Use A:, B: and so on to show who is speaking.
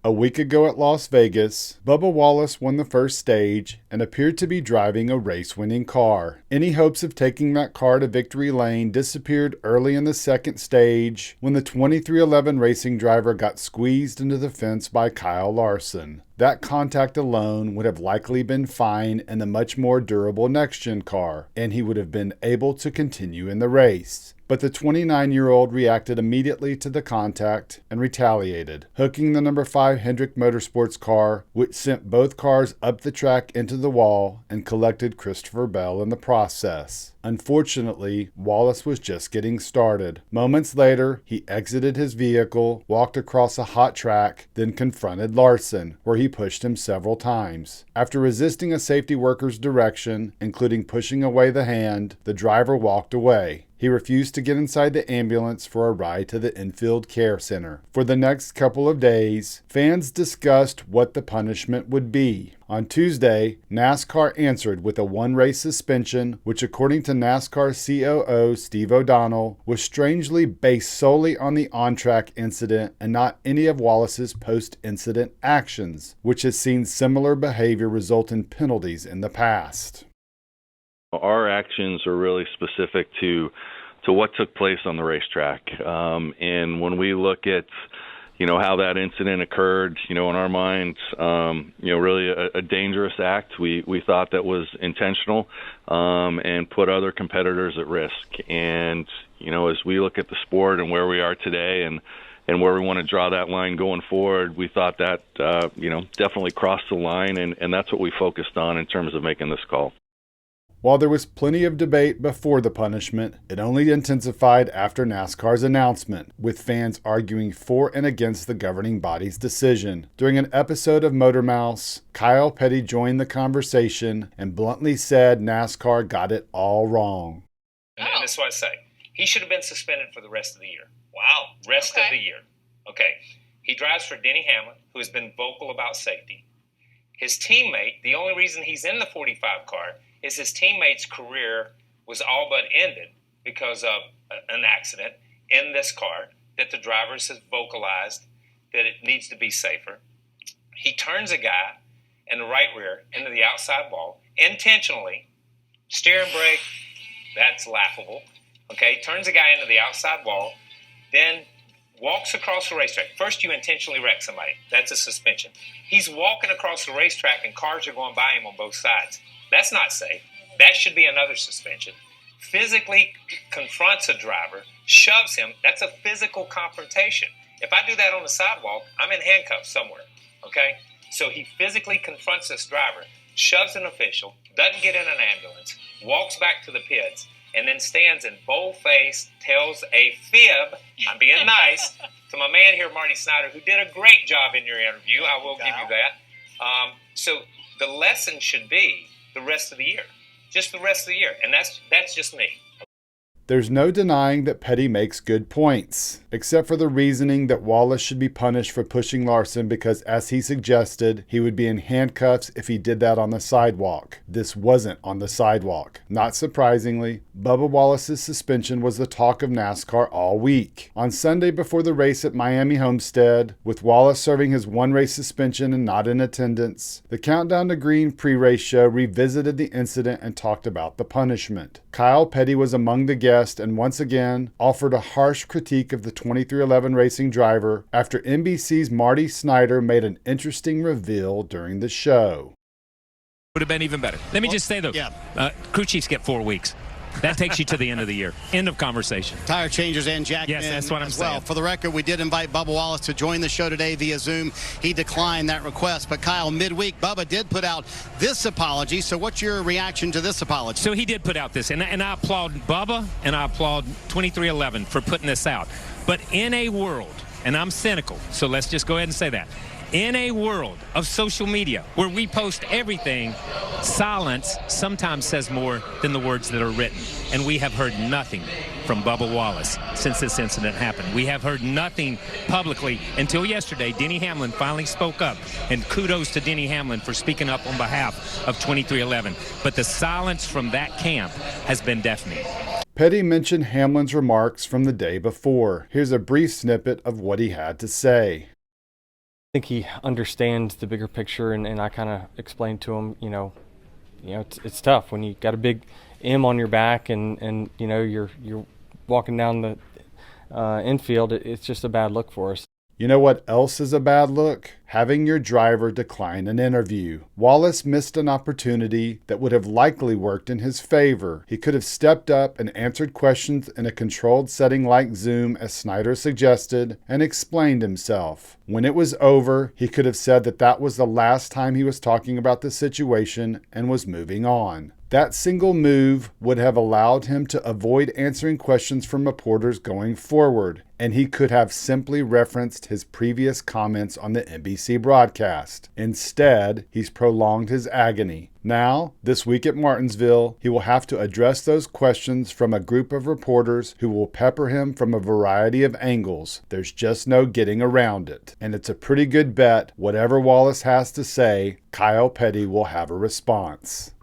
A: A week ago at Las Vegas, Bubba Wallace won the first stage and appeared to be driving a race-winning car. Any hopes of taking that car to victory lane disappeared early in the second stage when the 2311 racing driver got squeezed into the fence by Kyle Larson. That contact alone would have likely been fine in the much more durable next-gen car, and he would have been able to continue in the race. But the 29-year-old reacted immediately to the contact and retaliated, hooking the number 5 Hendrick Motorsports car, which sent both cars up the track into the wall and collected Christopher Bell in the process. Unfortunately, Wallace was just getting started. Moments later, he exited his vehicle, walked across a hot track, then confronted Larson, where he pushed him several times. After resisting a safety worker's direction, including pushing away the hand, the driver walked away. He refused to get inside the ambulance for a ride to the infield care center. For the next couple of days, fans discussed what the punishment would be. On Tuesday, NASCAR answered with a one-race suspension, which according to NASCAR COO Steve O'Donnell, was strangely based solely on the on-track incident and not any of Wallace's post-incident actions, which has seen similar behavior result in penalties in the past.
B: Our actions are really specific to what took place on the racetrack. And when we look at, how that incident occurred, in our minds, really a dangerous act. We thought that was intentional and put other competitors at risk. And, as we look at the sport and where we are today and where we want to draw that line going forward, we thought that, definitely crossed the line. And that's what we focused on in terms of making this call.
A: While there was plenty of debate before the punishment, it only intensified after NASCAR's announcement, with fans arguing for and against the governing body's decision. During an episode of Motor Mouse, Kyle Petty joined the conversation and bluntly said NASCAR got it all wrong.
C: And that's what I say. He should have been suspended for the rest of the year. Wow. Rest of the year. Okay. He drives for Denny Hamlin, who has been vocal about safety. His teammate, the only reason he's in the 45 car is his teammate's career was all but ended because of an accident in this car that the drivers have vocalized that it needs to be safer. He turns a guy in the right rear into the outside wall intentionally. Steering brake, that's laughable. Okay, turns a guy into the outside wall, then walks across the racetrack. First, you intentionally wreck somebody. That's a suspension. He's walking across the racetrack and cars are going by him on both sides. That's not safe. That should be another suspension. Physically confronts a driver, shoves him. That's a physical confrontation. If I do that on the sidewalk, I'm in handcuffs somewhere, okay? So he physically confronts this driver, shoves an official, doesn't get in an ambulance, walks back to the pits, and then stands in bold-face, tells a fib, I'm being nice, to my man here, Marty Snider, who did a great job in your interview. I will give you that. So the lesson should be the rest of the year. Just the rest of the year. And that's just me.
A: There's no denying that Petty makes good points, except for the reasoning that Wallace should be punished for pushing Larson because, as he suggested, he would be in handcuffs if he did that on the sidewalk. This wasn't on the sidewalk. Not surprisingly, Bubba Wallace's suspension was the talk of NASCAR all week. On Sunday before the race at Miami Homestead, with Wallace serving his one-race suspension and not in attendance, the Countdown to Green pre-race show revisited the incident and talked about the punishment. Kyle Petty was among the guests and once again offered a harsh critique of the 2311 racing driver after NBC's Marty Snider made an interesting reveal during the show.
D: Would have been even better. Let me just say, though, crew chiefs get 4 weeks. That takes you to the end of the year. End of conversation.
E: Tire changers and jackmen.
D: Yes, that's what I'm saying.
E: Well, for the record, we did invite Bubba Wallace to join the show today via Zoom. He declined that request. But Kyle, midweek, Bubba did put out this apology. So what's your reaction to this apology?
D: So he did put out this, and I applaud Bubba and I applaud 2311 for putting this out. But in a world, and I'm cynical, so let's just go ahead and say that. In a world of social media where we post everything, silence sometimes says more than the words that are written. And we have heard nothing from Bubba Wallace since this incident happened. We have heard nothing publicly until yesterday. Denny Hamlin finally spoke up, and kudos to Denny Hamlin for speaking up on behalf of 2311. But the silence from that camp has been deafening.
A: Petty mentioned Hamlin's remarks from the day before. Here's a brief snippet of what he had to say.
F: think he understands the bigger picture, and I kind of explained to him, it's tough when you got a big M on your back and you're walking down the infield. It's just a bad look for us.
A: You know what else is a bad look? Having your driver decline an interview. Wallace missed an opportunity that would have likely worked in his favor. He could have stepped up and answered questions in a controlled setting like Zoom, as Snider suggested, and explained himself. When it was over, he could have said that was the last time he was talking about the situation and was moving on. That single move would have allowed him to avoid answering questions from reporters going forward, and he could have simply referenced his previous comments on the NBC broadcast. Instead, he's prolonged his agony. Now, this week at Martinsville, he will have to address those questions from a group of reporters who will pepper him from a variety of angles. There's just no getting around it. And it's a pretty good bet, whatever Wallace has to say, Kyle Petty will have a response.